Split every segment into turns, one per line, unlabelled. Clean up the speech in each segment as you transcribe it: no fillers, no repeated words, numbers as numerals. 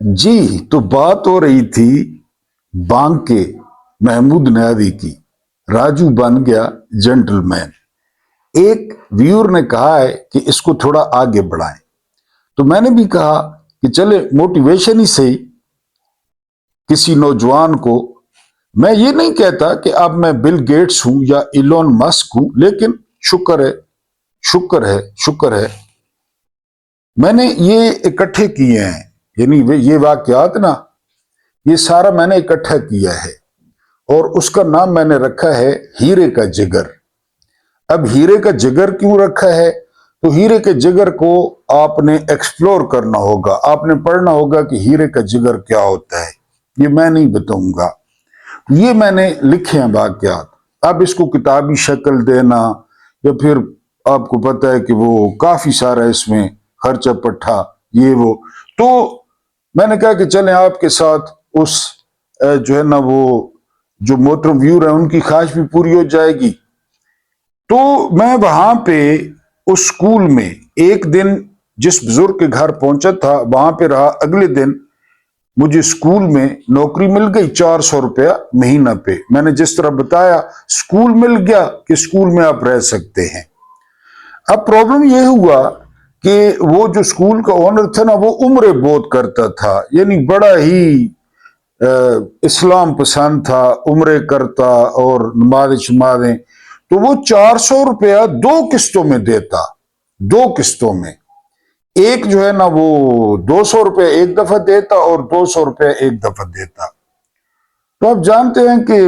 जी, तो बात हो रही थी बांके महमूद नयादी की। राजू बन गया जेंटलमैन। एक व्यूअर ने कहा है कि इसको थोड़ा आगे बढ़ाएं, तो मैंने भी कहा कि चले मोटिवेशन ही सही किसी नौजवान को। मैं ये नहीं कहता कि अब मैं बिल गेट्स हूं या इलोन मस्क हूं, लेकिन शुक्र है, शुक्र है, शुक्र है मैंने ये इकट्ठे किए हैं। यानी ये वाकयात ना, ये सारा मैंने इकट्ठा किया है और उसका नाम मैंने रखा है हीरे का जिगर। अब हीरे का जिगर क्यों रखा है? तो हीरे के जिगर को आपने एक्सप्लोर करना होगा, आपने पढ़ना होगा कि हीरे का जिगर क्या होता है। ये मैं नहीं बताऊंगा, ये मैंने लिखे हैं वाकयात। अब इसको किताबी शक्ल देना या फिर आपको पता है कि वो काफी सारा इसमें खर्चा पट्टा ये वो, तो मैंने कहा कि चलें आपके साथ उस जो है ना वो जो मोहतरम व्यूअर है उनकी ख्वाहिश भी पूरी हो जाएगी। तो मैं वहां पे उस स्कूल में एक दिन जिस बुजुर्ग के घर पहुंचा था वहां पे रहा। अगले दिन मुझे स्कूल में नौकरी मिल गई 400 रुपया महीना पे। मैंने जिस तरह बताया स्कूल मिल गया कि स्कूल में आप रह सकते हैं। अब प्रॉब्लम यह हुआ कि वो जो स्कूल का ओनर था ना वो उम्र बहुत करता था, यानी बड़ा ही इस्लाम पसंद था, उम्र करता और नमाज शमाजें। तो वो 400 रुपया दो किस्तों में देता, दो किस्तों में। एक जो है ना वो 200 रुपये एक दफा देता और 200 रुपये एक दफा देता। तो आप जानते हैं कि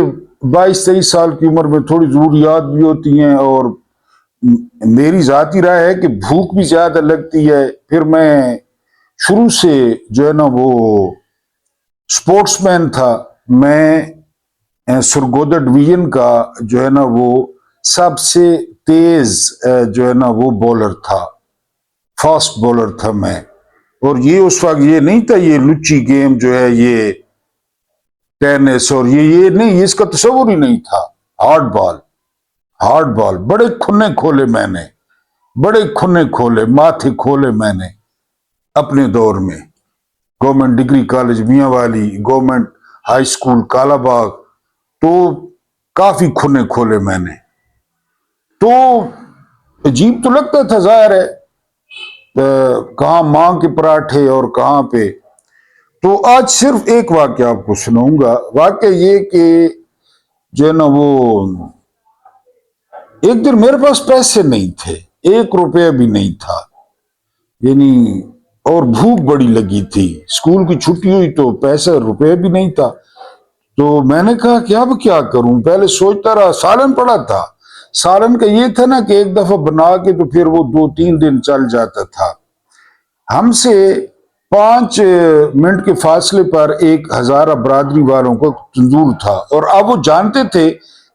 22-23 साल की उम्र में थोड़ी जरूरियात भी होती हैं और मेरी जाती राय है कि भूख भी ज्यादा लगती है। फिर मैं शुरू से जो है ना वो स्पोर्ट्समैन था। मैं सुरगोदा डिवीजन का जो है ना वो सबसे तेज जो है ना वो बॉलर था, फास्ट बॉलर था मैं। और ये उस वक्त ये नहीं था ये लुच्ची गेम जो है ये टेनिस और ये नहीं, इसका तस्वुर ही नहीं था। हार्ड बॉल, हार्ड बॉल, बड़े खुन्ने खोले मैंने, बड़े खुन्ने खोले, माथे खोले मैंने अपने दौर में। Government degree college Mianwali, government high school Kalabagh, तो काफी खुन्ने खोले मैंने। तो अजीब तो लगता था, जाहिर है कहाँ मां के पराठे और कहाँ पे। तो आज सिर्फ एक वाक्य आपको सुनाऊंगा। वाक्य ये कि जो है ना वो एक दिन मेरे पास पैसे नहीं थे, 1 रुपया भी नहीं था, यानी और भूख बड़ी लगी थी। स्कूल की छुट्टी हुई तो पैसे रुपये भी नहीं था। तो मैंने कहा कि अब क्या करूं। पहले सोचता रहा, सालन पड़ा था। सालन का ये था ना कि एक दफा बना के तो फिर वो 2-3 दिन चल जाता था। हमसे 5 मिनट के फासले पर एक हजारा बरादरी वालों का तंदूर था और अब वो जानते थे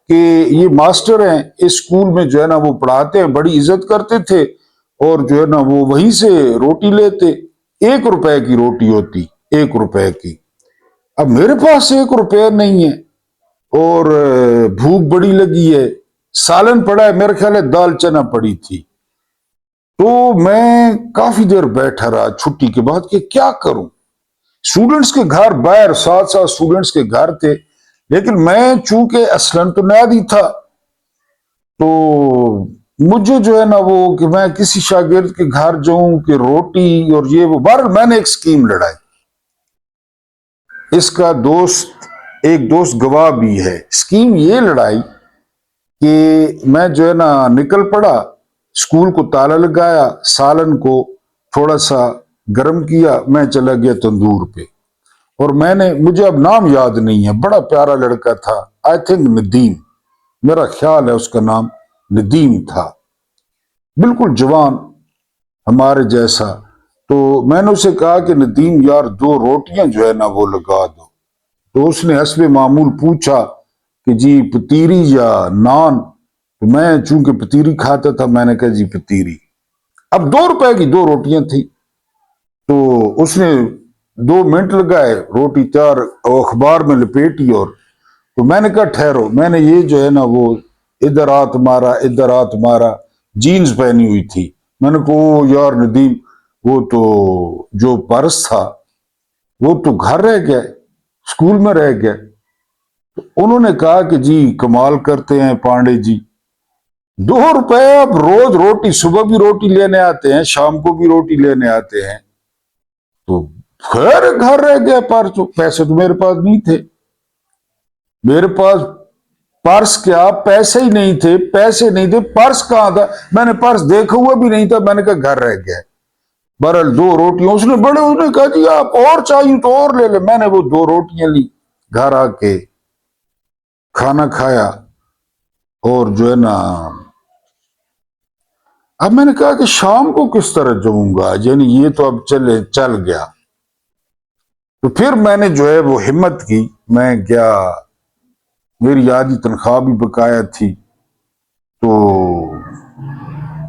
कि ये मास्टर हैं इस स्कूल में, जो है ना वो पढ़ाते हैं, बड़ी इज्जत करते थे और जो है ना वो वहीं से रोटी लेते। 1 रुपए की रोटी होती, 1 रुपए की। अब मेरे पास 1 रुपया नहीं है और भूख बड़ी लगी है। सालन पड़ा है, मेरे ख्याल है दाल चना पड़ी थी। तो मैं काफी देर बैठा रहा छुट्टी के बाद कि क्या करूं। स्टूडेंट्स के घर बाहर, साथ साथ स्टूडेंट्स के घर थे, लेकिन मैं चूंकि असलन तो नयादी था, तो मुझे जो है ना वो कि मैं किसी शागिर्द के घर जाऊं कि रोटी और ये वो। बहरहाल मैंने एक स्कीम लड़ाई, इसका एक दोस्त गवाह भी है। स्कीम ये लड़ाई कि मैं जो है ना निकल पड़ा, स्कूल को ताला लगाया, सालन को थोड़ा सा गर्म किया, मैं चला गया तंदूर पे। और मुझे अब नाम याद नहीं है, बड़ा प्यारा लड़का था, आई थिंक नदीम, मेरा ख्याल है उसका नाम नदीम था, बिल्कुल जवान हमारे जैसा। तो मैंने उसे कहा कि नदीम यार 2 रोटियां जो है ना वो लगा दो। तो उसने हस्बे मामूल पूछा कि जी पतीरी या नान। तो मैं चूंकि पतीरी खाता था, मैंने कहा जी पतीरी। अब 2 रुपए की 2 रोटियां थी, तो उसने 2 मिनट लगाए, रोटी तैयार अखबार में लपेटी। और तो मैंने कहा ठहरो, मैंने ये जो है ना वो इधर आ तुम्हारा, इधर आ तुम्हारा, जीन्स पहनी हुई थी। मैंने कहा ओ यार नदीम, वो तो जो पर्स था وہ تو گھر رہ گیا, اسکول میں رہ گیا. تو انہوں نے کہا کہ جی کمال کرتے ہیں پانڈے جی, 2 روپے اب روز روٹی, صبح بھی روٹی لینے آتے ہیں, شام کو بھی روٹی لینے آتے ہیں. تو خیر گھر رہ گیا, پر پیسے تو میرے پاس نہیں تھے. میرے پاس پرس کیا, پیسے ہی نہیں تھے, پیسے نہیں تھے, پرس کہاں تھا, میں نے پرس دیکھا ہوا بھی نہیں تھا. میں نے کہا گھر رہ گیا. بہرحال 2 روٹیاں اس نے کہا جی آپ اور چاہیے تو اور لے لے. میں نے وہ 2 روٹیاں لی, گھر آ کے کھانا کھایا, اور جو ہے نا اب میں نے کہا کہ شام کو کس طرح جاؤں گا, یعنی یہ تو اب چل گیا. تو پھر میں نے جو ہے وہ ہمت کی, میں گیا, میری آدھی تنخواہ بھی بقایا تھی. تو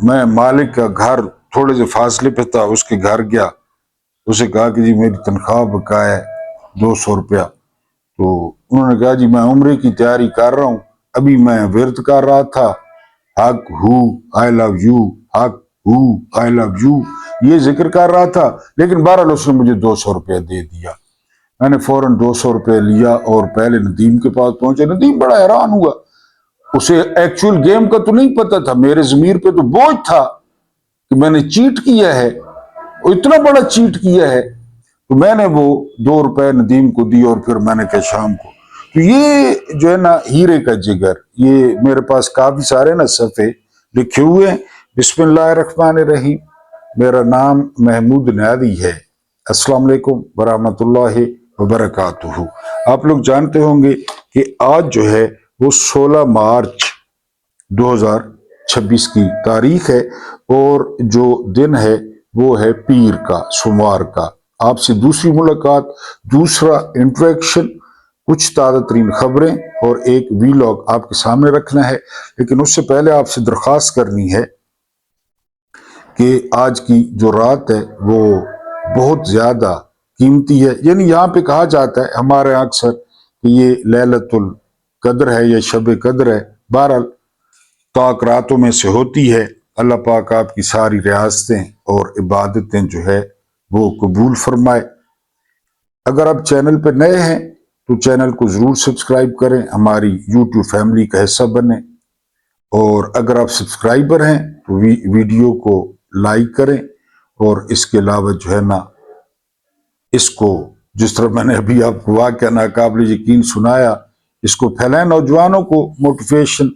میں مالک کا گھر تھوڑے سے فاصلے پہ تھا, اس کے گھر گیا, اسے کہا کہ جی میری تنخواہ بقایا ہے 200 روپیہ. تو انہوں نے کہا جی میں عمرے کی تیاری کر رہا ہوں, ابھی میں ورد کر رہا تھا, حق ہو آئی لو یو, حق ہو آئی لو یو, یہ ذکر کر رہا تھا. لیکن بہرحال اس نے مجھے 200 روپیہ دے دیا. میں نے فوراً 200 روپے لیا اور پہلے ندیم کے پاس پہنچے. ندیم بڑا حیران ہوا, اسے ایکچوئل گیم کا تو نہیں پتا تھا, میرے ضمیر پہ تو بوجھ تھا کہ میں نے چیٹ کیا ہے, اور اتنا بڑا چیٹ کیا ہے. تو میں نے وہ 2 روپے ندیم کو دی, اور پھر میں نے کہا شام کو. تو یہ جو ہے نا ہیرے کا جگر, یہ میرے پاس کافی سارے نا صفحے لکھے ہوئے ہیں. بسم اللہ الرحمن الرحیم. میرا نام محمود نیادی ہے. السلام علیکم ورحمۃ اللہ وبرکاتہ. آپ لوگ جانتے ہوں گے کہ آج جو ہے وہ 16 مارچ 2026 کی تاریخ ہے, اور جو دن ہے وہ ہے پیر کا, سوموار کا. آپ سے دوسری ملاقات, دوسرا انٹریکشن, کچھ تازہ ترین خبریں اور ایک ویلاگ آپ کے سامنے رکھنا ہے. لیکن اس سے پہلے آپ سے درخواست کرنی ہے کہ آج کی جو رات ہے وہ بہت زیادہ قیمتی ہے. یعنی یہاں پہ کہا جاتا ہے ہمارے یہاں اکثر کہ یہ لیلۃ القدر ہے یا شب قدر ہے. بہرحال پاک راتوں میں سے ہوتی ہے. اللہ پاک آپ کی ساری ریاستیں اور عبادتیں جو ہے وہ قبول فرمائے. اگر آپ چینل پہ نئے ہیں تو چینل کو ضرور سبسکرائب کریں, ہماری یوٹیوب فیملی کا حصہ بنیں. اور اگر آپ سبسکرائبر ہیں تو ویڈیو کو لائک کریں, اور اس کے علاوہ جو ہے نا اس کو, جس طرح میں نے ابھی آپ کو واقعہ ناقابل یقین سنایا, اس کو پھیلائیں. نوجوانوں کو موٹیویشن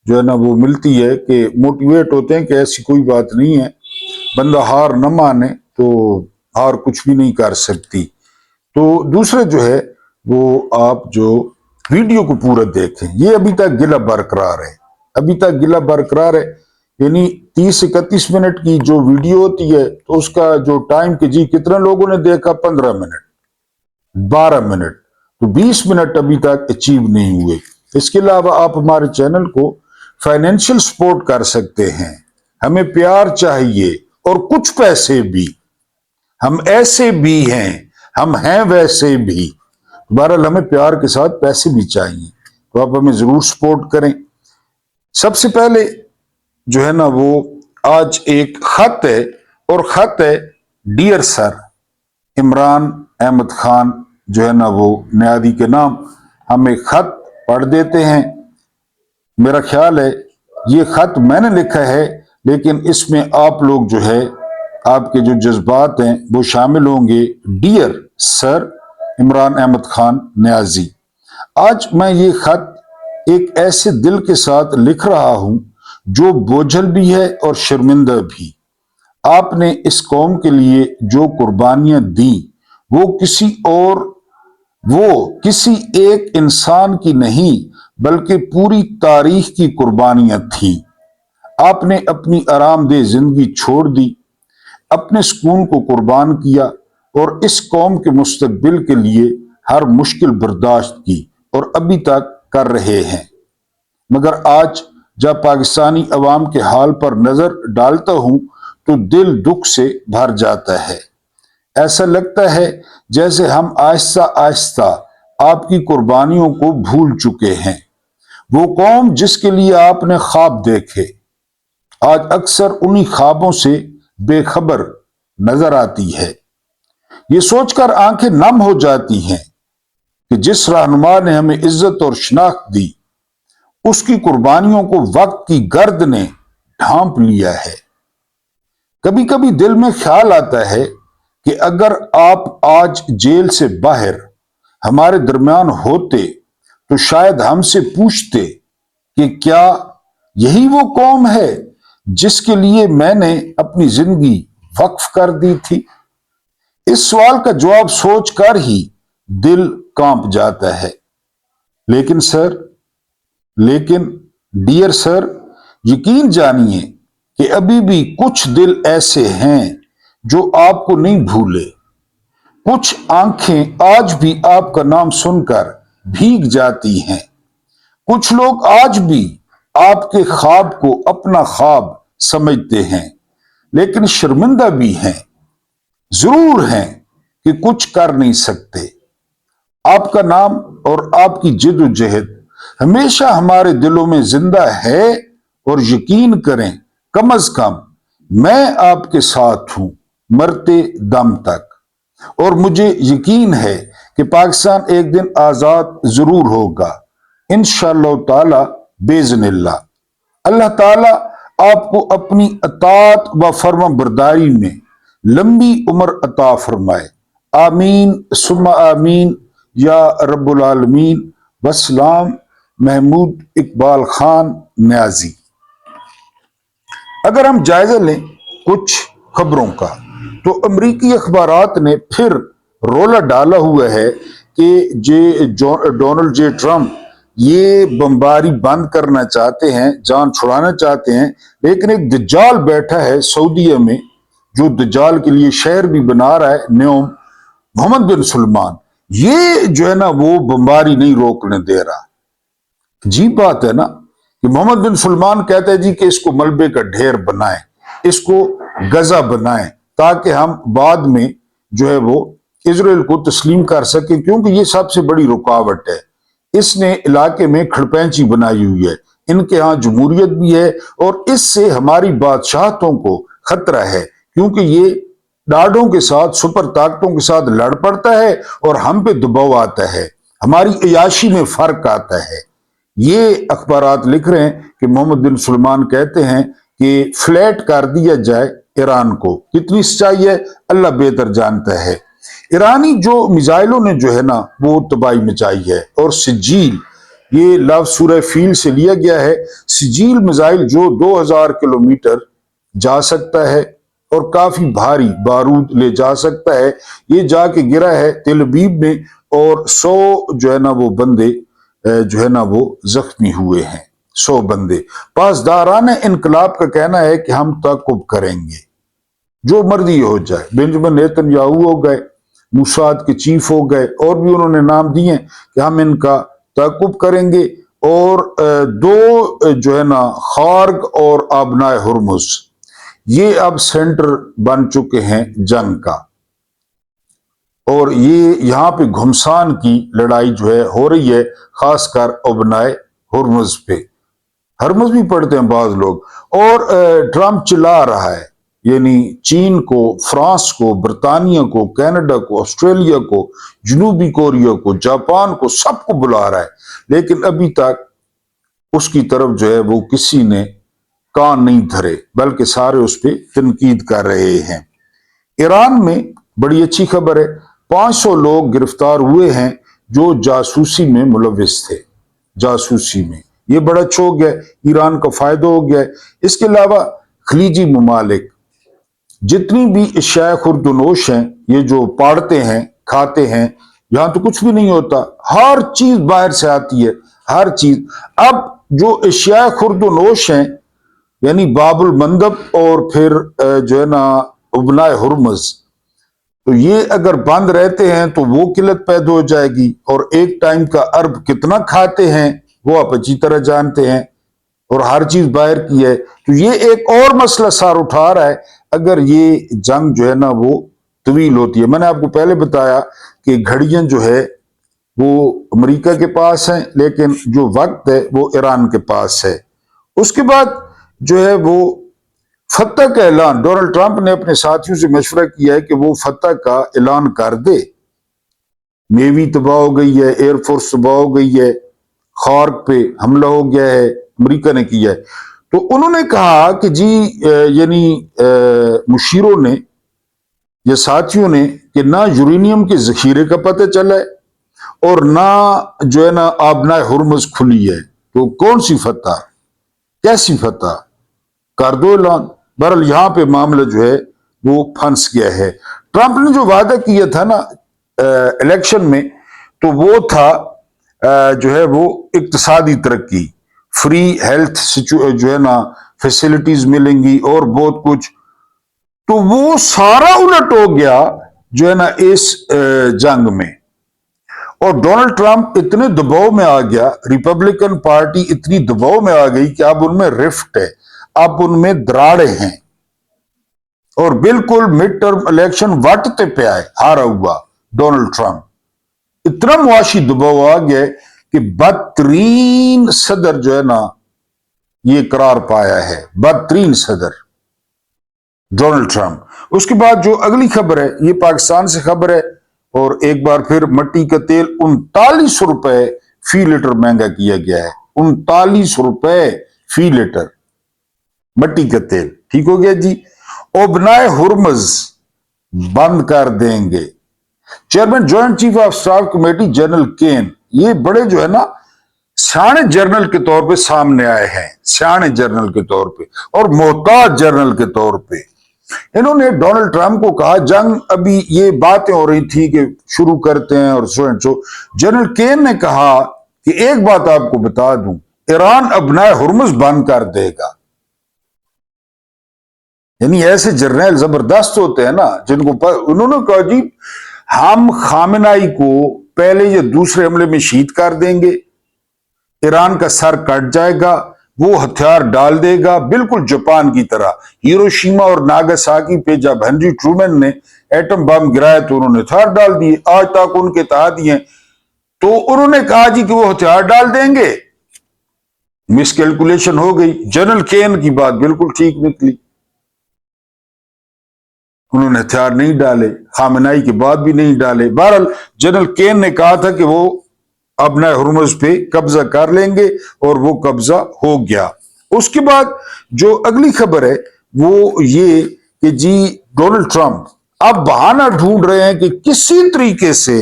جو ہے نا وہ ملتی ہے, کہ موٹیویٹ ہوتے ہیں کہ ایسی کوئی بات نہیں ہے, بندہ ہار نہ مانے تو ہار کچھ بھی نہیں کر سکتی. تو دوسرے جو ہے وہ آپ جو ویڈیو کو پورا دیکھیں. یہ ابھی تک گلہ برقرار ہے, ابھی تک گلہ برقرار ہے. یعنی 30-31 منٹ کی جو ویڈیو ہوتی ہے تو اس کا جو ٹائم کہ جی کتنے لوگوں نے دیکھا, 15 منٹ, 12 منٹ, تو 20 منٹ ابھی تک اچیو نہیں ہوئے. اس کے علاوہ آپ ہمارے چینل کو فائنینشیل سپورٹ کر سکتے ہیں. ہمیں پیار چاہیے اور کچھ پیسے بھی, ہم ایسے بھی ہیں, ہم ہیں ویسے بھی. بہرحال ہمیں پیار کے ساتھ پیسے بھی چاہیے, تو آپ ہمیں ضرور سپورٹ کریں. سب سے پہلے جو ہے نا وہ آج ایک خط ہے, اور خط ہے ڈیئر سر عمران احمد خان جو ہے نا وہ نیادی کے نام. ہم ایک خط پڑھ دیتے ہیں. میرا خیال ہے یہ خط میں نے لکھا ہے, لیکن اس میں آپ لوگ جو ہے آپ کے جو جذبات ہیں وہ شامل ہوں گے. ڈیئر سر عمران احمد خان نیازی, آج میں یہ خط ایک ایسے دل کے ساتھ لکھ رہا ہوں جو بوجھل بھی ہے اور شرمندہ بھی. آپ نے اس قوم کے لیے جو قربانیاں دیں وہ کسی ایک انسان کی نہیں بلکہ پوری تاریخ کی قربانیاں تھیں. آپ نے اپنی آرام دہ زندگی چھوڑ دی, اپنے سکون کو قربان کیا, اور اس قوم کے مستقبل کے لیے ہر مشکل برداشت کی, اور ابھی تک کر رہے ہیں. مگر آج جب پاکستانی عوام کے حال پر نظر ڈالتا ہوں تو دل دکھ سے بھر جاتا ہے. ایسا لگتا ہے جیسے ہم آہستہ آہستہ آپ کی قربانیوں کو بھول چکے ہیں. وہ قوم جس کے لیے آپ نے خواب دیکھے آج اکثر انہی خوابوں سے بے خبر نظر آتی ہے. ये सोचकर आंखें नम हो जाती हैं कि जिस रहनुमा ने हमें इज्जत और शनाख्त दी, उसकी कुर्बानियों को वक्त की गर्द ने ढांप लिया है। कभी कभी दिल में ख्याल आता है कि अगर आप आज जेल से बाहर हमारे दरमियान होते तो शायद हमसे पूछते कि क्या यही वो कौम है जिसके लिए मैंने अपनी जिंदगी वक्फ कर दी थी। इस सवाल का जवाब सोचकर ही दिल कांप जाता है। लेकिन सर, लेकिन डियर सर, यकीन जानिए कि अभी भी कुछ दिल ऐसे हैं जो आपको नहीं भूले। कुछ आंखें आज भी आपका नाम सुनकर भीग जाती हैं। कुछ लोग आज भी आपके ख्वाब को अपना ख्वाब समझते हैं, लेकिन शर्मिंदा भी हैं, जरूर हैं कि कुछ कर नहीं सकते। आपका नाम और आपकी जिद्दोजहद हमेशा हमारे दिलों में जिंदा है, और यकीन करें, कम अज कम मैं आपके साथ हूं मरते दम तक। और मुझे यकीन है कि पाकिस्तान एक दिन आजाद जरूर होगा, इंशाअल्लाह ताला बेज़निल्लाह। अल्लाह ताला आपको अपनी अतात व फर्मा बरदारी में लंबी उम्र अता फरमाए। आमीन सुम्मा आमीन या रब्बुल आलमीन। वस्सलाम। महमूद इकबाल खान न्याजी। अगर हम जायजा लें कुछ खबरों का, तो अमरीकी अखबारात ने फिर रोला डाला हुआ है कि डोनाल्ड जे ट्रंप ये बमबारी बंद करना चाहते हैं, जान छुड़ाना चाहते हैं, लेकिन एक दज्जाल बैठा है सऊदीया में जो दज्जाल के लिए शहर भी बना रहा है, न्योम मोहम्मद बिन सलमान। ये जो है ना वो बमबारी नहीं रोकने दे रहा। अजीब बात है ना कि मोहम्मद बिन सलमान कहता है जी कि इसको मलबे का ढेर बनाएं, इसको गजा बनाएं, ताकि हम बाद में जो है वो इजराइल को तस्लीम कर सके, क्योंकि ये सबसे बड़ी रुकावट है। इसने इलाके में खड़पैंची बनाई हुई है, इनके यहाँ जमहूरियत भी है, और इससे हमारी बादशाहतों को खतरा है, क्योंकि ये डाडों के साथ, सुपर ताकतों के साथ लड़ पड़ता है और हम पे दबाव आता है, हमारी अयाशी में फर्क आता है। ये अखबारात लिख रहे हैं कि मोहम्मद बिन सलमान कहते हैं कि फ्लैट कर दिया जाए ईरान को। कितनी सच्चाई है अल्लाह बेहतर जानता है। ईरानी जो मिसाइलों ने जो है ना वो तबाही मचाई है, और सिजील, ये लफ्ज सूरह फील से लिया गया है। सिजील मिसाइल जो 2000 किलोमीटर जा सकता है और काफी भारी बारूद ले जा सकता है, ये जाके गिरा है तेल अवीव में, और 100 जो है ना वो बंदे जो है ना वो जख्मी हुए हैं, 100 बंदे। पासदारान इनकलाब का कहना है कि हम ताकुब करेंगे, जो मर्जी हो जाए। बेंजामिन नेतन्याहू हो गए, मुसाद के चीफ हो गए, और भी उन्होंने नाम दिए कि हम इनका ताकुब करेंगे। और 2 जो है ना खार्ग और आबनाए हुर्मुज, ये अब सेंटर बन चुके हैं जंग का, और ये यहाँ पे घुमसान की लड़ाई जो है हो रही है, खासकर अबनाए हुर्मुज पे। हरमुज भी पढ़ते हैं बाज लोग। और ट्रंप चिल्ला रहा है, यानी चीन को, फ्रांस को, बरतानिया को, कनाडा को, ऑस्ट्रेलिया को, जनूबी कोरिया को, जापान को, सबको बुला रहा है, लेकिन अभी तक उसकी तरफ जो है वो किसी ने कान नहीं धरे, बल्कि सारे उस पर तनकीद कर रहे हैं। ईरान में बड़ी अच्छी खबर है, 500 लोग गिरफ्तार हुए हैं जो जासूसी में मुलविस थे। जासूसी में ये बड़ा अच्छा हो गया, ईरान का फायदा हो गया है। इसके अलावा खलीजी ममालिक जितनी भी अशिया खुर्दनोश हैं, ये जो पाड़ते हैं, खाते हैं, यहां तो कुछ भी नहीं होता, हर चीज बाहर से आती है, हर चीज। अब जो अशिया खुर्दनोश हैं, यानी बाबुल मंदब और फिर जो है ना अबनाए हुर्मुज, तो ये अगर बंद रहते हैं तो वो किल्लत पैदा हो जाएगी, और एक टाइम का अरब कितना खाते हैं वो आप अच्छी तरह जानते हैं, और हर चीज बाहर की है। तो ये एक और मसला सार उठा रहा है अगर ये जंग जो है ना वो तवील होती है। मैंने आपको पहले बताया कि घड़ियां जो है वो अमेरिका के पास हैं, लेकिन जो वक्त है वो ईरान के पास है। उसके बाद जो है वो فتح کا اعلان، ڈونلڈ ٹرمپ نے اپنے ساتھیوں سے مشورہ کیا ہے کہ وہ فتح کا اعلان کر دے. نیوی تباہ ہو گئی ہے، ایئر فورس تباہ ہو گئی ہے، خارق پہ حملہ ہو گیا ہے، امریکہ نے کیا ہے. تو انہوں نے کہا کہ جی یعنی مشیروں نے یا ساتھیوں نے کہ نہ یورینیم کے ذخیرے کا پتہ چلا ہے اور نہ جو ہے نا آبنائے ہرمز کھلی ہے. تو کون سی فتح، کیسی فتح؟ کر دو اعلان. بہرحال یہاں پہ معاملہ جو ہے وہ پھنس گیا ہے. ٹرمپ نے جو وعدہ کیا تھا نا الیکشن میں، تو وہ تھا جو ہے وہ اقتصادی ترقی، فری ہیلتھ جو ہے نا فیسلٹیز ملیں گی اور بہت کچھ. تو وہ سارا الٹ ہو گیا جو ہے نا اس جنگ میں. اور ڈونلڈ ٹرمپ اتنے دباؤ میں آ گیا، ریپبلکن پارٹی اتنی دباؤ میں آ گئی کہ اب ان میں رفٹ ہے، اب ان میں دراڑے ہیں، اور بالکل مڈ ٹرم الیکشن وٹتے پہ آئے ہارا ہوا ڈونلڈ ٹرمپ. اتنا معاشی دباؤ آ گیا کہ بدترین صدر جو ہے نا یہ قرار پایا ہے، بدترین صدر ڈونلڈ ٹرمپ. اس کے بعد جو اگلی خبر ہے یہ پاکستان سے خبر ہے، اور ایک بار پھر مٹی کا تیل 39 روپے فی لیٹر مہنگا کیا گیا ہے. 39 روپے فی لیٹر مٹی کا تیل. ٹھیک ہو گیا جی. اوبنائے ہرمز بند کر دیں گے. Chairman joint chief of staff committee general can, یہ بڑے جو ہے نا سیانے جنرل کے طور پہ سامنے آئے ہیں، سیانے جنرل کے طور پہ اور محتاط جنرل کے طور پہ. انہوں نے ڈونلڈ ٹرمپ کو کہا، جنگ ابھی یہ باتیں ہو رہی تھی کہ شروع کرتے ہیں اور so and so. General can نے کہا کہ ایک بات آپ کو بتا دوں، ایران ابنائے ہرمز بند کر دے گا. یعنی ایسے جرنیل زبردست ہوتے ہیں نا جن کو انہوں نے کہا جی ہم خامنائی کو پہلے یا دوسرے حملے میں شہید کر دیں گے، ایران کا سر کٹ جائے گا، وہ ہتھیار ڈال دے گا بالکل جاپان کی طرح. ہیروشیما اور ناگاساکی پہ جب ہنری ٹرومن نے ایٹم بم گرایا تو انہوں نے ہتھیار ڈال دیے، آج تک ان کے اتحادی ہیں. تو انہوں نے کہا جی کہ وہ ہتھیار ڈال دیں گے، مس کیلکولیشن ہو گئی. جنرل کین کی بات بالکل ٹھیک نکلی، انہوں نے ہتھیار نہیں ڈالے، خامنائی کے بعد بھی نہیں ڈالے. بہرحال جنرل کین نے کہا تھا کہ وہ ابنائے ہرمز پہ قبضہ کر لیں گے اور وہ قبضہ ہو گیا. اس کے بعد جو اگلی خبر ہے وہ یہ کہ جی ڈونلڈ ٹرمپ اب بہانہ ڈھونڈ رہے ہیں کہ کسی طریقے سے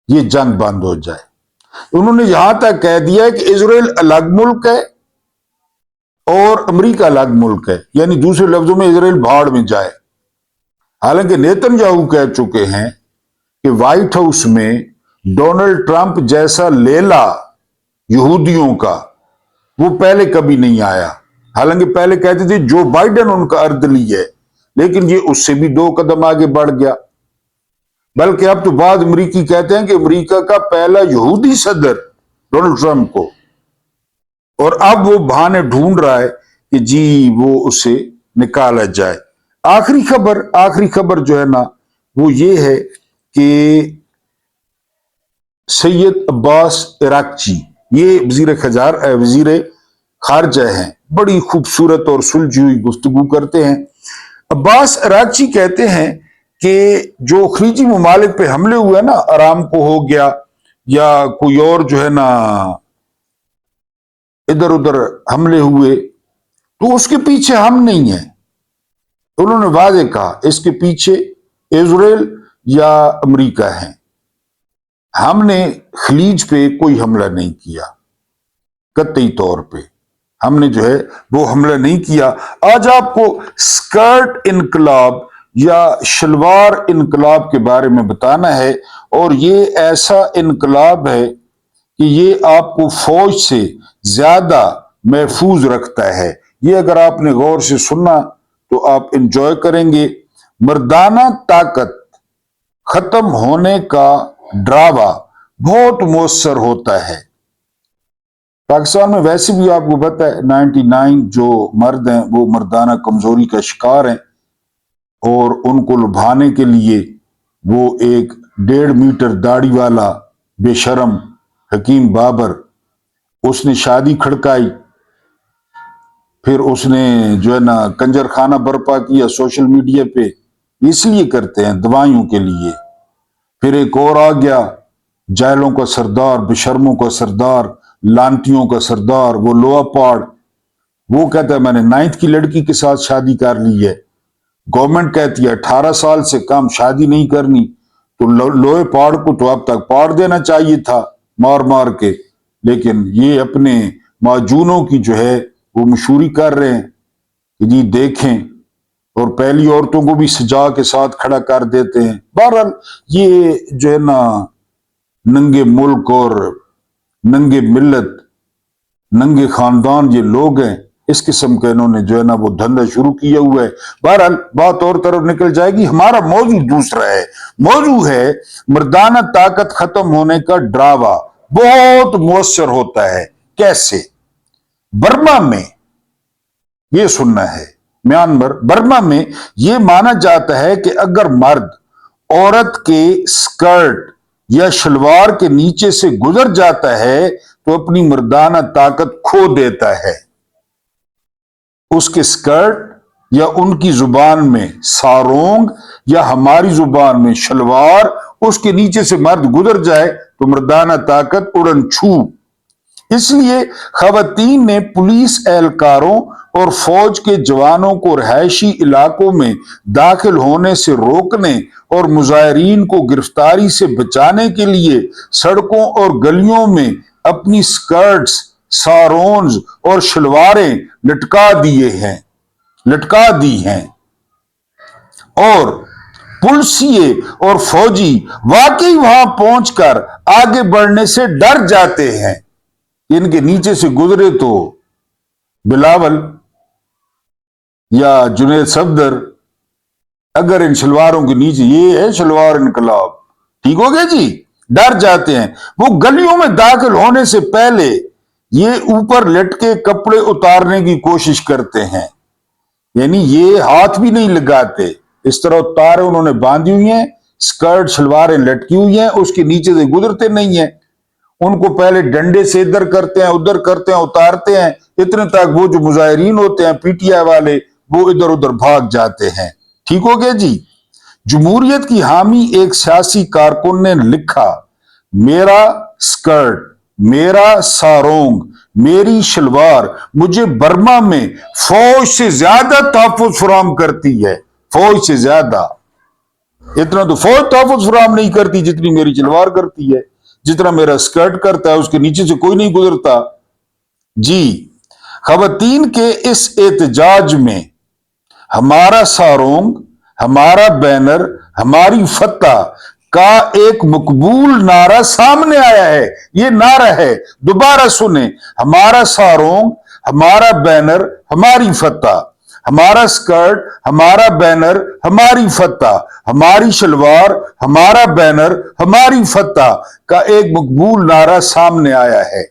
یہ جنگ بند ہو جائے. انہوں نے یہاں تک کہہ دیا ہے کہ اسرائیل الگ ملک ہے اور امریکہ الگ ملک ہے، یعنی دوسرے لفظوں میں اسرائیل بھاڑ میں جائے. حالانکہ نیتن یاہو کہہ چکے ہیں کہ وائٹ ہاؤس میں ڈونلڈ ٹرمپ جیسا لیلا یہودیوں کا وہ پہلے کبھی نہیں آیا. حالانکہ پہلے کہتے تھے جو بائیڈن ان کا اردلی ہے، لیکن یہ اس سے بھی 2 قدم آگے بڑھ گیا. بلکہ اب تو بعض امریکی کہتے ہیں کہ امریکہ کا پہلا یہودی صدر ڈونلڈ ٹرمپ کو، اور اب وہ بہانے ڈھونڈ رہا ہے کہ جی وہ اسے نکالا جائے. آخری خبر جو ہے نا وہ یہ ہے کہ سید عباس عراقچی، یہ وزیر خارجہ ہیں، بڑی خوبصورت اور سلجھی ہوئی گفتگو کرتے ہیں. عباس عراقچی کہتے ہیں کہ جو خلیجی ممالک پہ حملے ہوئے نا، آرام کو ہو گیا یا کوئی اور جو ہے نا ادھر ادھر حملے ہوئے، تو اس کے پیچھے ہم نہیں ہیں. انہوں نے واضح کہا اس کے پیچھے اسرائیل یا امریکہ ہیں، ہم نے خلیج پہ کوئی حملہ نہیں کیا، قطعی طور پہ ہم نے جو ہے وہ حملہ نہیں کیا. آج آپ کو سکرٹ انقلاب یا شلوار انقلاب کے بارے میں بتانا ہے، اور یہ ایسا انقلاب ہے کہ یہ آپ کو فوج سے زیادہ محفوظ رکھتا ہے. یہ اگر آپ نے غور سے سننا تو آپ انجوائے کریں گے. مردانہ طاقت ختم ہونے کا ڈراوا بہت مؤثر ہوتا ہے. پاکستان میں ویسے بھی آپ کو پتا ہے 99 جو مرد ہیں وہ مردانہ کمزوری کا شکار ہیں، اور ان کو لبھانے کے لیے وہ ایک 1.5 میٹر داڑھی والا بے شرم حکیم بابر، اس نے شادی کھڑکائی फिर उसने जो है ना कंजर खाना बर्पा किया सोशल मीडिया पे, इसलिए करते हैं दवाइयों के लिए। फिर एक और आ गया, जायलों का सरदार, बेशर्मों का सरदार, लानतियों का सरदार, वो लोहा पाड़। वो कहता है मैंने 9th की लड़की के साथ शादी कर ली है। गवर्नमेंट कहती है 18 साल से कम शादी नहीं करनी, तो लोहे पाड़ को तो अब तक पाड़ देना चाहिए था मार मार के। लेकिन ये अपने माजूनों की जो है वो मशहूरी कर रहे हैं कि जी देखें, और पहली औरतों को भी सजा के साथ खड़ा कर देते हैं। बहरहाल ये जो है ना नंगे मुल्क और नंगे मिल्लत, नंगे खानदान ये लोग हैं, इस किस्म का इन्होंने जो है ना वो धंधा शुरू किया हुआ है। बहरहाल बात और तरफ निकल जाएगी। हमारा मौजू दूसरा है, मौजू है मर्दाना ताकत खत्म होने का ड्रावा बहुत मुअस्सर होता है। कैसे? बर्मा में ये सुनना है, म्यांमार बर्मा में ये माना जाता है कि अगर मर्द औरत के स्कर्ट या शलवार के नीचे से गुजर जाता है तो अपनी मर्दाना ताकत खो देता है। उसके स्कर्ट या उनकी जुबान में सारोंग या हमारी जुबान में शलवार, उसके नीचे से मर्द गुजर जाए तो मर्दाना ताकत उड़न छू। इसलिए खवातीन ने पुलिस एहलकारों और फौज के जवानों को रहायशी इलाकों में दाखिल होने से रोकने और मुजाहिरीन को गिरफ्तारी से बचाने के लिए सड़कों और गलियों में अपनी स्कर्ट्स, सारोन्स और शलवारें लटका दी हैं। और पुलिसिये और फौजी वाकई वहां पहुंचकर आगे बढ़ने से डर जाते हैं। इनके नीचे से गुजरे तो बिलावल या जुनैद सफदर, अगर इन शलवारों के नीचे, ये है शलवार इनकलाब, ठीक हो गया जी, डर जाते हैं। वो गलियों में दाखिल होने से पहले ये ऊपर लटके कपड़े उतारने की कोशिश करते हैं, यानी ये हाथ भी नहीं लगाते, इस तरह उतारे उन्होंने बांधी हुई हैं, स्कर्ट शलवारें लटकी हुई हैं, उसके नीचे से गुजरते नहीं है। उनको पहले डंडे से इधर करते हैं उधर करते हैं, उतारते हैं, इतने तक वो जो मुजाहिरीन होते हैं पीटीआई वाले वो इधर उधर भाग जाते हैं। ठीक हो गया जी। जमहूरियत की हामी एक सियासी कारकुन ने लिखा, मेरा स्कर्ट, मेरा सारोंग, मेरी शलवार मुझे बर्मा में फौज से ज्यादा तहफ्फुज़ फराहम करती है। फौज से ज्यादा, इतना तो फौज तहफ्फुज़ फराहम नहीं करती जितनी मेरी शलवार करती है, जितना मेरा स्कर्ट करता है उसके नीचे से कोई नहीं गुजरता जी। खवातीन के इस एहतजाज में हमारा सारोंग, हमारा बैनर, हमारी फतह का एक मकबूल नारा सामने आया है। ये नारा है, दोबारा सुने, हमारा सारोंग, हमारा बैनर, हमारी फतह, हमारा स्कर्ट, हमारा बैनर, हमारी फतह, हमारी शलवार, हमारा बैनर, हमारी फतह का एक मकबूल नारा सामने आया है।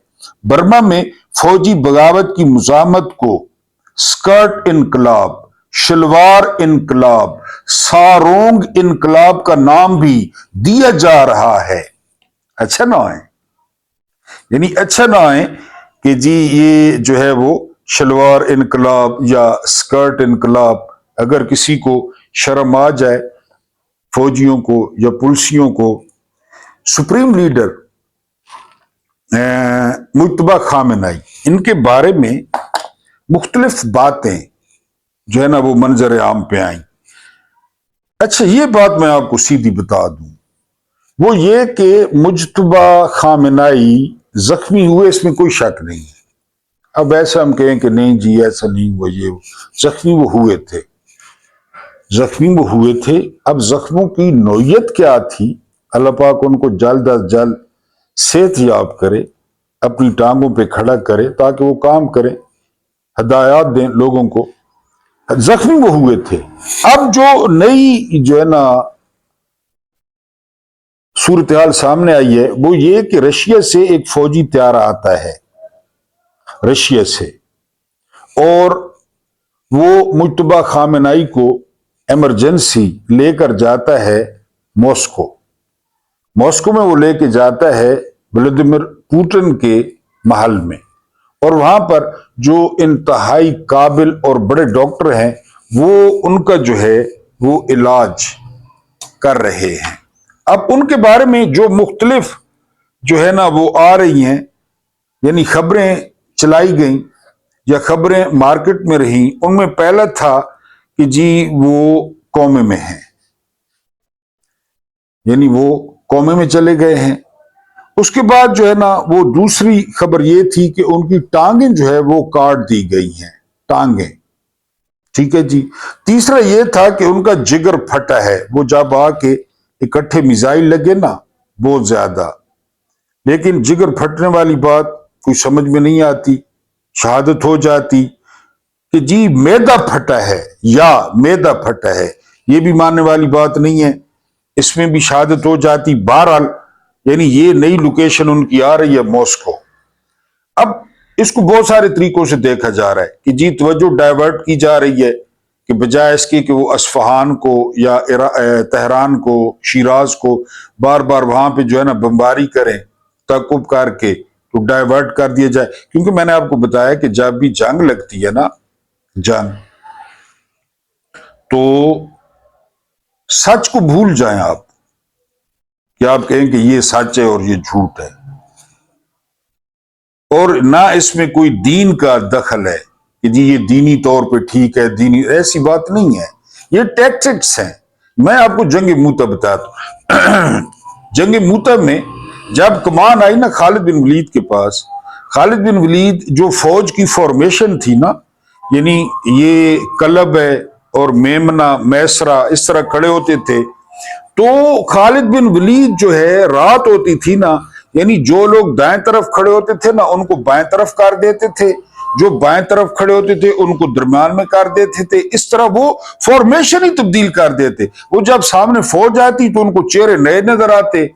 बर्मा में फौजी बगावत की मुजामत को स्कर्ट इनकलाब, शलवार इनकलाब, सारोंग इनकलाब का नाम भी दिया जा रहा है। अच्छा ना है, यानी अच्छा ना है कि जी ये जो है वो शलवार इनकलाब या स्कर्ट इनकलाब, अगर किसी को शर्म आ जाए, फौजियों को या पुलिसियों को। सुप्रीम लीडर मुज्तबा खामेनेई, इनके बारे में मुख्तलिफ बातें जो है ना वो मंजर आम पे आई। अच्छा, ये बात मैं आपको सीधी बता दूं, वो ये कि मुज्तबा खामेनेई जख्मी हुए, इसमें कोई शक नहीं है। अब ऐसा हम कहें कि नहीं जी ऐसा नहीं हुआ, ये जख्मी वो हुए थे, जख्मी वो हुए थे। अब जख्मों की नौयत क्या थी, अल्लाह पाक उनको जल्द अज जल्द सेहत याब करे, अपनी टांगों पे खड़ा करे ताकि वो काम करें, हदायत दें लोगों को। जख्मी वो हुए थे। अब जो नई जो है ना सूरत हाल सामने आई है वो ये कि रशिया से एक फौजी तैयार आता है, रशिया से, और वो मुज्तबा खामेनेई को इमरजेंसी लेकर जाता है मॉस्को। मॉस्को में वो लेके जाता है व्लादिमीर पुतिन के महल में, اور وہاں پر جو انتہائی قابل اور بڑے ڈاکٹر ہیں وہ ان کا جو ہے وہ علاج کر رہے ہیں۔ اب ان کے بارے میں جو مختلف جو ہے نا وہ آ رہی ہیں، یعنی خبریں چلائی گئیں یا خبریں مارکیٹ میں رہیں، ان میں پہلا تھا کہ جی وہ کومے میں ہیں، یعنی وہ کومے میں چلے گئے ہیں۔ اس کے بعد جو ہے نا وہ دوسری خبر یہ تھی کہ ان کی ٹانگیں جو ہے وہ کاٹ دی گئی ہیں، ٹانگیں، ٹھیک ہے جی۔ تیسرا یہ تھا کہ ان کا جگر پھٹا ہے، وہ جب آ کے اکٹھے میزائل لگے نا بہت زیادہ، لیکن جگر پھٹنے والی بات کوئی سمجھ میں نہیں آتی، شہادت ہو جاتی کہ جی میدا پھٹا ہے یا میدا پھٹا ہے، یہ بھی ماننے والی بات نہیں ہے، اس میں بھی شہادت ہو جاتی۔ بہرحال یعنی یہ نئی لوکیشن ان کی آ رہی ہے موسکو۔ اب اس کو بہت سارے طریقوں سے دیکھا جا رہا ہے کہ جی توجہ ڈائیورٹ کی جا رہی ہے کہ بجائے اس کے کہ وہ اصفہان کو یا تہران کو، شیراز کو بار بار وہاں پہ جو ہے نا بمباری کریں تعقب کر کے، تو ڈائیورٹ کر دیا جائے، کیونکہ میں نے آپ کو بتایا کہ جب بھی جنگ لگتی ہے نا، جنگ، تو سچ کو بھول جائیں آپ، کہ آپ کہیں کہ یہ سچ ہے اور یہ جھوٹ ہے، اور نہ اس میں کوئی دین کا دخل ہے کہ جی یہ دینی طور پہ ٹھیک ہے، دینی، ایسی بات نہیں ہے، یہ ٹیکٹکس ہیں۔ میں آپ کو جنگ موتا بتاتا ہوں۔ جنگ موتا میں جب کمان آئی نا خالد بن ولید کے پاس، خالد بن ولید جو فوج کی فارمیشن تھی نا، یعنی یہ کلب ہے اور میمنہ میسرہ اس طرح کھڑے ہوتے تھے، تو خالد بن ولید جو ہے رات ہوتی تھی نا، یعنی جو لوگ دائیں طرف کھڑے ہوتے تھے نا ان کو بائیں طرف کر دیتے تھے، جو بائیں طرف کھڑے ہوتے تھے ان کو درمیان میں کر دیتے تھے، اس طرح وہ فارمیشن ہی تبدیل کر دیتے۔ وہ جب سامنے فوج آتی تو ان کو چہرے نئے نظر آتے،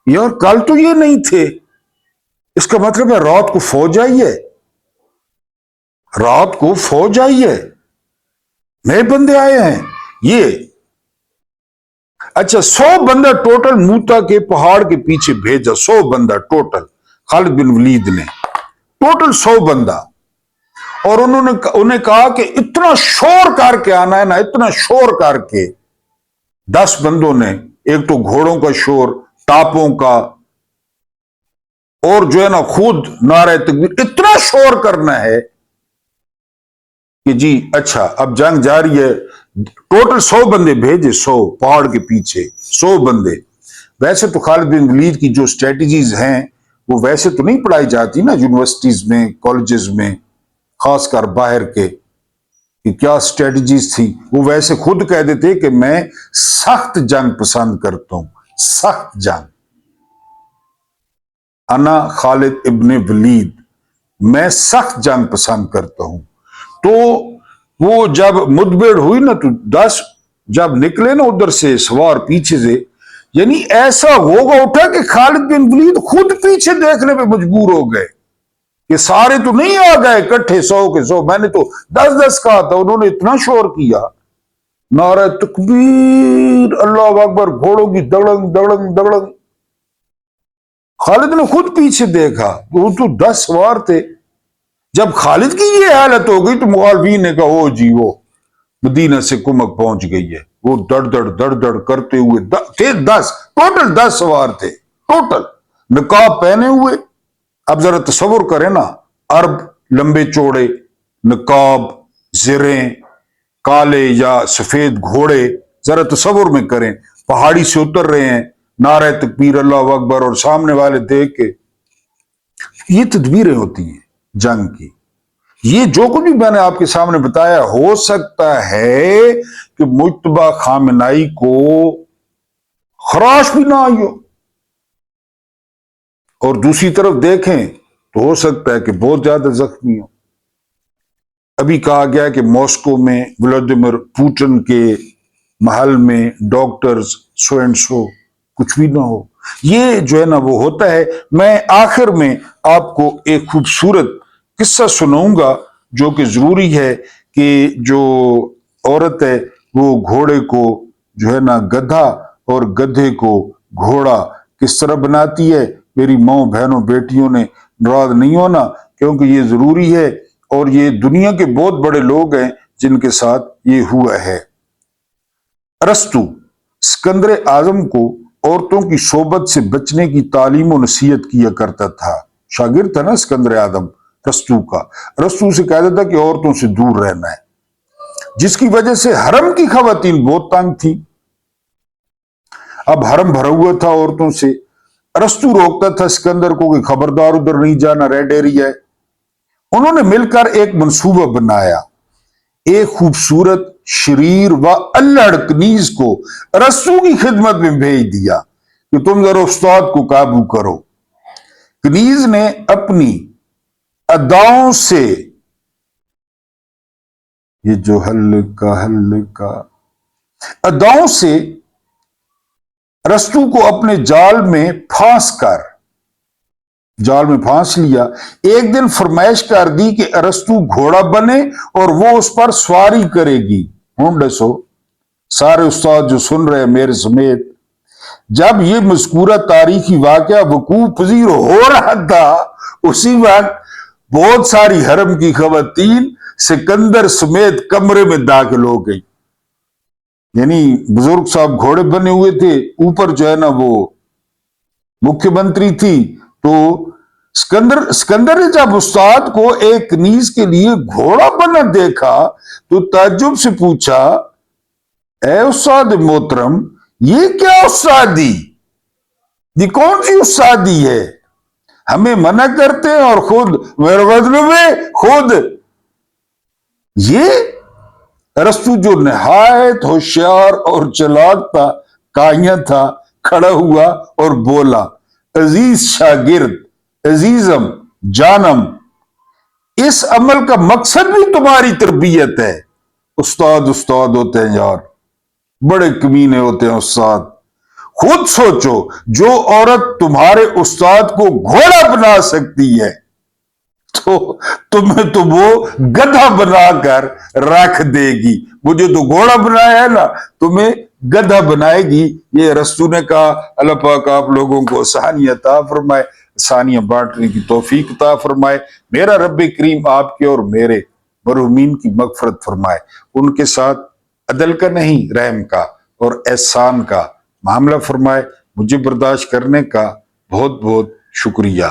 یار کل تو یہ نہیں تھے، اس کا مطلب ہے رات کو فوج آئی ہے، رات کو فوج آئی ہے، نئے بندے آئے ہیں یہ۔ اچھا 100 بندہ ٹوٹل موتا کے پہاڑ کے پیچھے بھیجا، 100 بندہ ٹوٹل خالد بن ولید نے، ٹوٹل 100 بندہ، اور انہیں کہا کہ اتنا شور کر کے آنا ہے نا، اتنا شور کر کے، 10 بندوں نے، ایک تو گھوڑوں کا شور، ٹاپوں کا، اور جو ہے نا خود نعرہ تکبیر، اتنا شور کرنا ہے کہ جی اچھا اب جنگ جاری ہے۔ ٹوٹل 100 بندے بھیجے، 100 پہاڑ کے پیچھے 100 بندے۔ ویسے تو خالد بن ولید کی جو اسٹریٹجیز ہیں وہ ویسے تو نہیں پڑھائی جاتی نا یونیورسٹیز میں، کالجز میں، خاص کر باہر کے، کہ کیا اسٹریٹجیز تھی، وہ ویسے خود کہہ دیتے کہ میں سخت جنگ پسند کرتا ہوں، سخت جنگ، انا خالد ابن ولید، میں سخت جنگ پسند کرتا ہوں۔ تو وہ جب مدبر ہوئی نا تو 10 جب نکلے نا ادھر سے سوار پیچھے سے، یعنی ایسا ہوگا اٹھا کہ خالد بن ولید خود پیچھے دیکھنے پہ مجبور ہو گئے کہ سارے تو نہیں آ گئے اکٹھے 100 کے 100، میں نے تو 10 کہا تھا، انہوں نے اتنا شور کیا، نعرہ تکبیر، اللہ اکبر، گھوڑوں کی دڑنگ دڑنگ دڑنگ۔ خالد نے خود پیچھے دیکھا، وہ تو 10 سوار تھے۔ جب خالد کی یہ حالت ہو گئی تو مخالفین نے کہا او جی وہ مدینہ سے کمک پہنچ گئی ہے، وہ دڑ دڑ کرتے ہوئے تھے 10، ٹوٹل 10 سوار تھے، ٹوٹل نقاب پہنے ہوئے۔ اب ذرا تصور کریں نا، عرب لمبے چوڑے نقاب، زریں، کالے یا سفید گھوڑے، ذرا تصور میں کریں، پہاڑی سے اتر رہے ہیں، نعرہ تکبیر، اللہ اکبر، اور سامنے والے دیکھ کے، یہ تدبیریں ہوتی ہیں جنگ کی۔ یہ جو کچھ بھی میں نے آپ کے سامنے بتایا، ہو سکتا ہے کہ مجتبی خامنائی کو خراش بھی نہ آئی ہو، اور دوسری طرف دیکھیں تو ہو سکتا ہے کہ بہت زیادہ زخمی ہو۔ ابھی کہا گیا کہ ماسکو میں ولادیمیر پوٹن کے محل میں ڈاکٹرز سو اینڈ سو، کچھ بھی نہ ہو، یہ جو ہے نا وہ ہوتا ہے۔ میں آخر میں آپ کو ایک خوبصورت قصہ سناؤں گا جو کہ ضروری ہے کہ جو عورت ہے وہ گھوڑے کو جو ہے نا گدھا اور گدھے کو گھوڑا کس طرح بناتی ہے۔ میری ماں بہنوں بیٹیوں نے ناراض نہیں ہونا، क्योंकि ये जरूरी है और ये दुनिया के बहुत बड़े लोग हैं जिनके साथ ये हुआ है। अरस्तु सिकंदर आजम को औरतों की सोबत से बचने की तालीम और नसीहत किया करता था। शागिर्द था ना सिकंदर आजम रस्तू का। रस्तू से कहता था कि औरतों से दूर रहना है, जिसकी वजह से हरम की खवातीन बहुत तंग थी। अब हरम भरा हुआ था औरतों से। रस्तू रोकता था सिकंदर को कि खबरदार उधर नहीं जाना, रेड एरिया है। उन्होंने मिलकर एक मंसूबा बनाया। एक खूबसूरत शरीर व अल्लड़ कनीज को रस्तू की खिदमत में भेज दिया कि तुम जरा उस्ताद को काबू करो। कनीज ने अपनी अदाओं से, ये जो हल्का अदाओं से रस्तू को अपने जाल में फांस लिया। एक दिन फरमाइश कर दी कि अरस्तु घोड़ा बने और वो उस पर सवारी करेगी। सो सारे उस्ताद जो सुन रहे हैं मेरे समेत, जब ये मज़कूरा तारीखी वाकया वकूफ पजीर हो रहा था, उसी वक्त बहुत सारी हरम की खवातीन सिकंदर समेत कमरे में दाखिल हो गई। यानी बुजुर्ग साहब घोड़े बने हुए थे, ऊपर जो है ना वो मुख्यमंत्री थी। तो सिकंदर ने जब उस्ताद को एक कनीज के लिए घोड़ा बना देखा तो ताज्जुब से पूछा, ए उस्ताद मोहतरम, ये क्या उस्तादी, ये कौन सी उस्तादी है? हमें मना करते हैं और खुद मेरे बदले में खुद। ये रस्तू जो नहायत होशियार और चालाक था, काया था, खड़ा हुआ और बोला, अजीज शागिर्द, अजीजम जानम, इस अमल का मकसद भी तुम्हारी तरबियत है। उस्ताद होते हैं यार, बड़े कमीने होते हैं उस्ताद। खुद सोचो, जो औरत तुम्हारे उस्ताद को घोड़ा बना सकती है तो तुम्हें तो वो गधा बनाकर रख देगी। मुझे तो घोड़ा बनाया है ना, तुम्हें गधा बनाएगी। ये रस्तू ने कहा, अल्लाह पाक आप लोगों को आसानियां अता फरमाए, आसानियां बांटने की तौफीक अता फरमाए। मेरा रब करीम आपके और मेरे मरहूमीन की मगफरत फरमाए। उनके साथ अदल का नहीं, रहम का और एहसान का मामला फरमाए। मुझे बर्दाश्त करने का बहुत बहुत शुक्रिया।